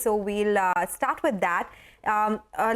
so we'll start with that.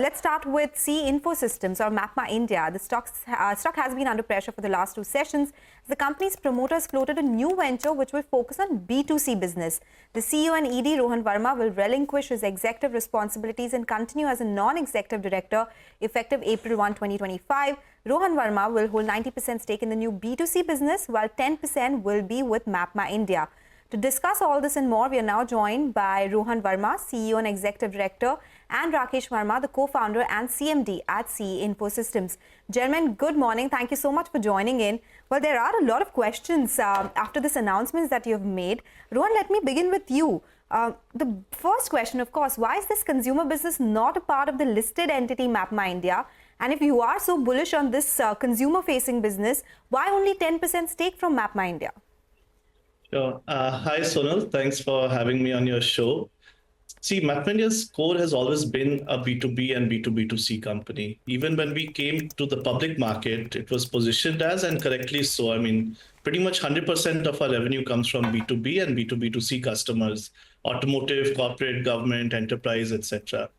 Let's start with C Infosystems or MapMyIndia. The stock has been under pressure for the last 2 sessions. The company's promoters floated a new venture which will focus on B2C business. The CEO and ED, Rohan Verma, will relinquish his executive responsibilities and continue as a non-executive director effective April 1, 2025. Rohan Verma will hold 90% stake in the new B2C business, while 10% will be with MapMyIndia. To discuss all this and more, we are now joined by Rohan Verma, CEO and Executive Director, and Rakesh Verma, the co-founder and CMD at CE Infosystems. Gentlemen, good morning. Thank you so much for joining in. Well, there are a lot of questions after this announcements that you have made. Rohan, let me begin with you. The first question, of course, why is this consumer business not a part of the listed entity MapMyIndia? And if you are so bullish on this consumer-facing business, why only 10% stake from MapMyIndia? Sure. Hi, Sonal. Thanks for having me on your show. See, MapMyIndia's core has always been a B2B and B2B2C company. Even when we came to the public market, it was positioned as, and correctly so. I mean, pretty much 100% of our revenue comes from B2B and B2B2C customers, automotive, corporate, government, enterprise, etc.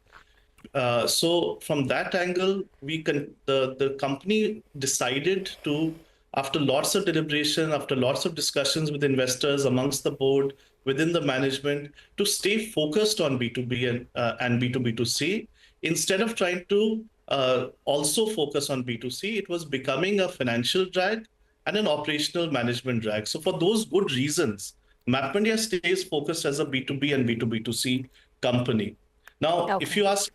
So from that angle, the company decided to, after lots of deliberation, after lots of discussions with investors, amongst the board, within the management, to stay focused on B2B and B2B2C. Instead of trying to also focus on B2C, it was becoming a financial drag and an operational management drag. So for those good reasons, MapMyIndia stays focused as a B2B and B2B2C company. Now, if you ask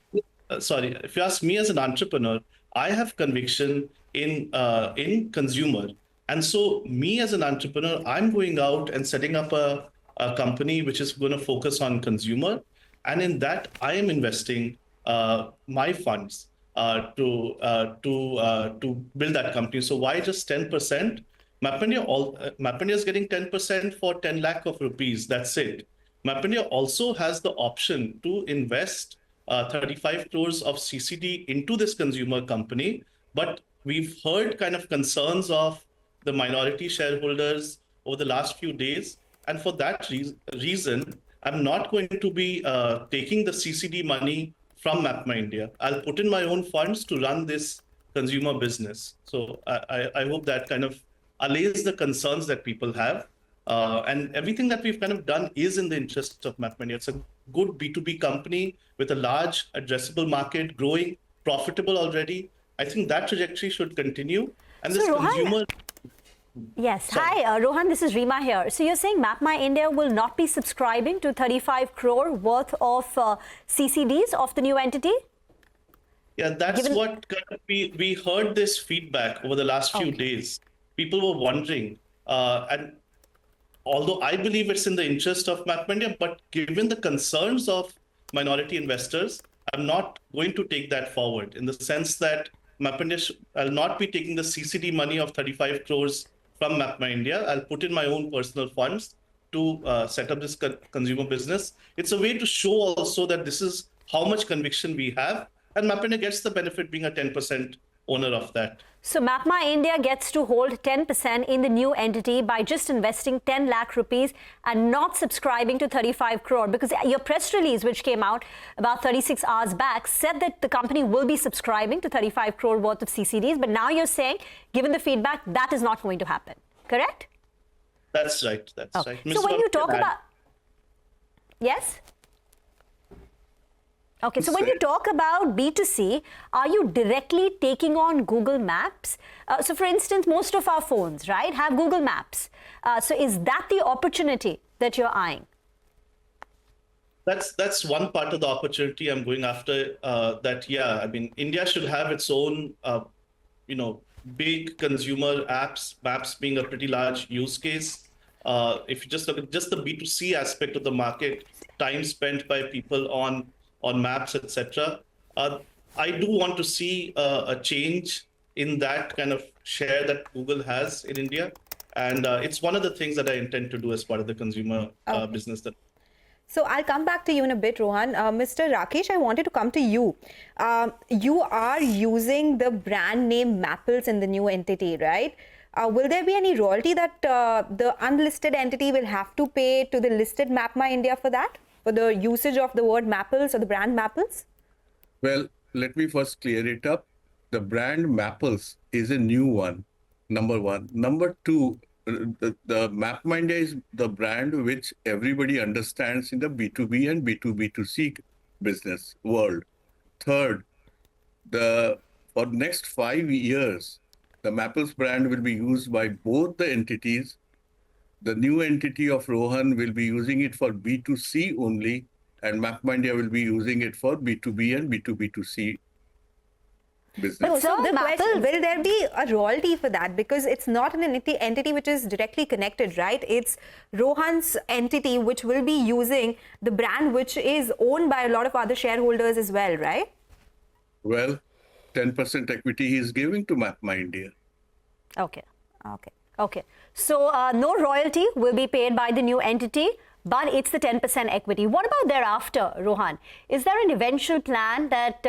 me as an entrepreneur, I have conviction in consumer. And so me as an entrepreneur, I'm going out and setting up a company which is going to focus on consumer. And in that, I am investing my funds to build that company. So why just 10%? MapMyIndia is getting 10% for 10 lakh of rupees. That's it. MapMyIndia also has the option to invest 35 crores of CCD into this consumer company. But we've heard kind of concerns of the minority shareholders over the last few days. And for that reason, I'm not going to be taking the CCD money from MapMyIndia. I'll put in my own funds to run this consumer business. So I hope that kind of allays the concerns that people have. And everything that we've kind of done is in the interest of MapMyIndia. It's a good B2B company with a large addressable market, growing, profitable already. I think that trajectory should continue. And so this Rohan, consumer... Yes. Sorry. Hi, Rohan, this is Reema here. So you're saying MapMyIndia will not be subscribing to 35 crore worth of CCDs of the new entity? Yeah, that's what we heard this feedback over the last few days. People were wondering, and although I believe it's in the interest of MapMyIndia, but given the concerns of minority investors, I'm not going to take that forward in the sense that MapMyIndia, I'll not be taking the CCD money of 35 crores from MapMyIndia. I'll put in my own personal funds to set up this consumer business. It's a way to show also that this is how much conviction we have, and MapMyIndia gets the benefit being a 10% owner of that. So MapMyIndia gets to hold 10% in the new entity by just investing 10 lakh rupees and not subscribing to 35 crore, because your press release, which came out about 36 hours back, said that the company will be subscribing to 35 crore worth of CCDs. But now you're saying, given the feedback, that is not going to happen. Correct? That's right. That's right. So when you talk about... Yes? Okay, so when you talk about B2C, are you directly taking on Google Maps? So for instance, most of our phones, right, have Google Maps. So is that the opportunity that you're eyeing? That's one part of the opportunity I'm going after. I mean, India should have its own, big consumer apps, maps being a pretty large use case. If you just look at just the B2C aspect of the market, time spent by people on maps, etc. I do want to see a change in that kind of share that Google has in India. And it's one of the things that I intend to do as part of the consumer business. So I'll come back to you in a bit, Rohan. Mr. Rakesh, I wanted to come to you. You are using the brand name Mappls in the new entity, right? Will there be any royalty that the unlisted entity will have to pay to the listed MapMyIndia for that? for the usage of the word Mapples or the brand Mapples? Well, let me first clear it up. The brand Mapples is a new one, number one. Number two, the MapMyIndia is the brand which everybody understands in the B2B and B2B2C business world. Third, for next 5 years, the Mapples brand will be used by both the entities. The new entity of Rohan will be using it for B2C only, and MapMyIndia will be using it for B2B and B2B2C business. So the Mapples- question, will there be a royalty for that? Because it's not an entity which is directly connected, right? It's Rohan's entity which will be using the brand which is owned by a lot of other shareholders as well, right? Well, 10% equity he is giving to MapMyIndia. Okay. Okay. Okay. So no royalty will be paid by the new entity, but it's the 10% equity. What about thereafter, Rohan? Is there an eventual plan that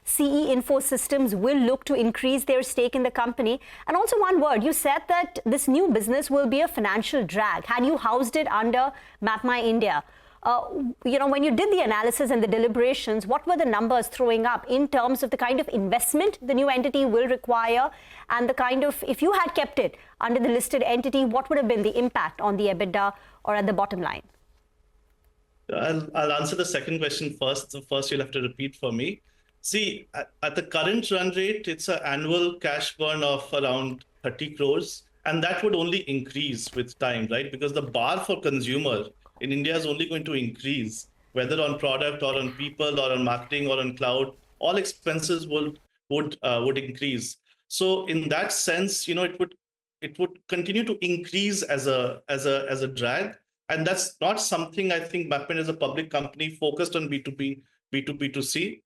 CE Info Systems will look to increase their stake in the company? And also one word, you said that this new business will be a financial drag. Had you housed it under MapMyIndia? When you did the analysis and the deliberations, what were the numbers throwing up in terms of the kind of investment the new entity will require and the kind of, if you had kept it under the listed entity, what would have been the impact on the EBITDA or at the bottom line? I'll answer the second question first. So first, you'll have to repeat for me. See, at the current run rate, it's an annual cash burn of around 30 crores. And that would only increase with time, right? Because the bar for consumer in India is only going to increase, whether on product or on people or on marketing or on cloud. All expenses would increase. So in that sense, it would continue to increase as a drag. And that's not something I think MapMyIndia as a public company focused on B2B, B2B2C.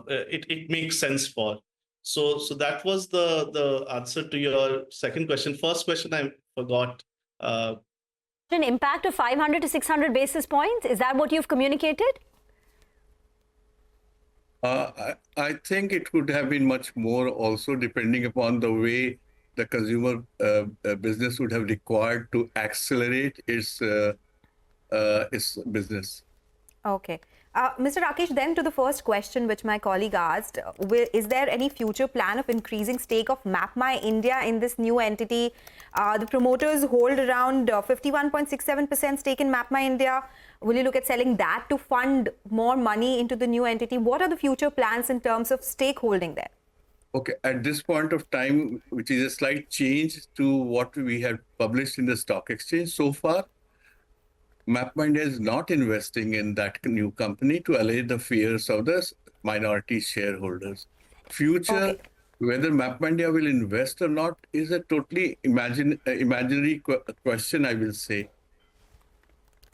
It makes sense for. So that was the answer to your second question. First question I forgot. An impact of 500 to 600 basis points? Is that what you've communicated? I think it could have been much more also, depending upon the way the consumer business would have required to accelerate its business. Okay. Mr. Rakesh, then to the first question which my colleague asked, is there any future plan of increasing stake of MapMyIndia in this new entity? The promoters hold around 51.67% stake in MapMyIndia. Will you look at selling that to fund more money into the new entity? What are the future plans in terms of stakeholding there? Okay, at this point of time, which is a slight change to what we have published in the stock exchange so far, MapMyIndia is not investing in that new company to allay the fears of the minority shareholders. Future, whether MapMyIndia will invest or not is a totally imaginary question, I will say.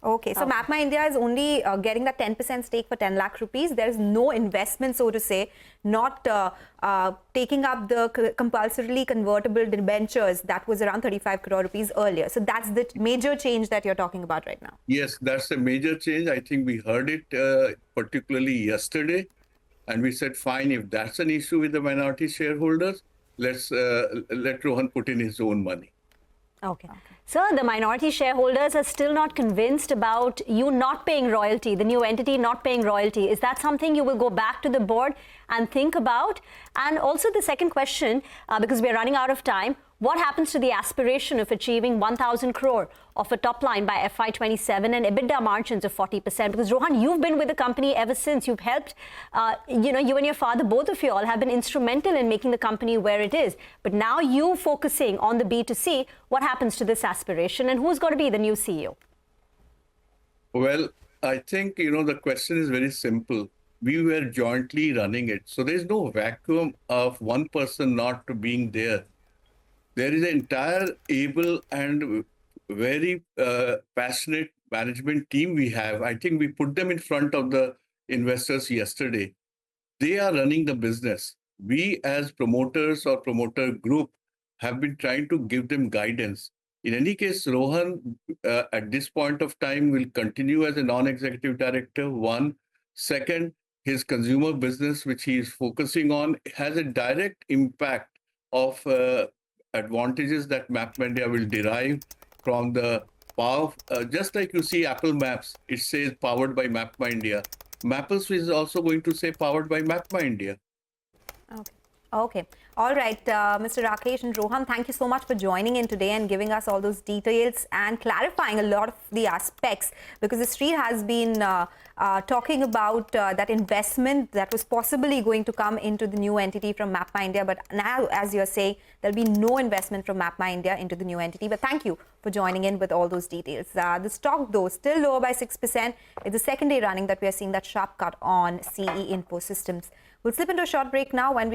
Okay, so MapMyIndia is only getting that 10% stake for 10 lakh rupees. There is no investment, so to say, not taking up the compulsorily convertible debentures that was around 35 crore rupees earlier. So that's the major change that you're talking about right now. Yes, that's a major change. I think we heard it particularly yesterday. And we said, fine, if that's an issue with the minority shareholders, let Rohan put in his own money. Okay. Sir, the minority shareholders are still not convinced about you not paying royalty, the new entity not paying royalty. Is that something you will go back to the board and think about? And also the second question, because we're running out of time, what happens to the aspiration of achieving 1,000 crore of a top line by FY27 and EBITDA margins of 40%? Because Rohan, you've been with the company ever since. You've helped, you and your father, both of you all have been instrumental in making the company where it is. But now you focusing on the B2C, what happens to this aspiration and who's going to be the new CEO? Well, I think, the question is very simple. We were jointly running it. So there's no vacuum of one person not being there. There is an entire able and very passionate management team we have. I think we put them in front of the investors yesterday. They are running the business. We as promoters or promoter group have been trying to give them guidance. In any case, Rohan, at this point of time, will continue as a non-executive director, one. Second, his consumer business, which he is focusing on, has a direct impact of advantages that MapMyIndia will derive from the just like you see Apple Maps, it says powered by MapMyIndia. Mapples is also going to say powered by MapMyIndia. Okay. Okay. All right, Mr. Rakesh and Rohan, thank you so much for joining in today and giving us all those details and clarifying a lot of the aspects, because the street has been talking about that investment that was possibly going to come into the new entity from MapMyIndia. But now, as you're saying, there'll be no investment from MapMyIndia into the new entity. But thank you for joining in with all those details. The stock, though, still lower by 6%. It's the second day running that we are seeing that sharp cut on CE Info Systems. We'll slip into a short break now. When we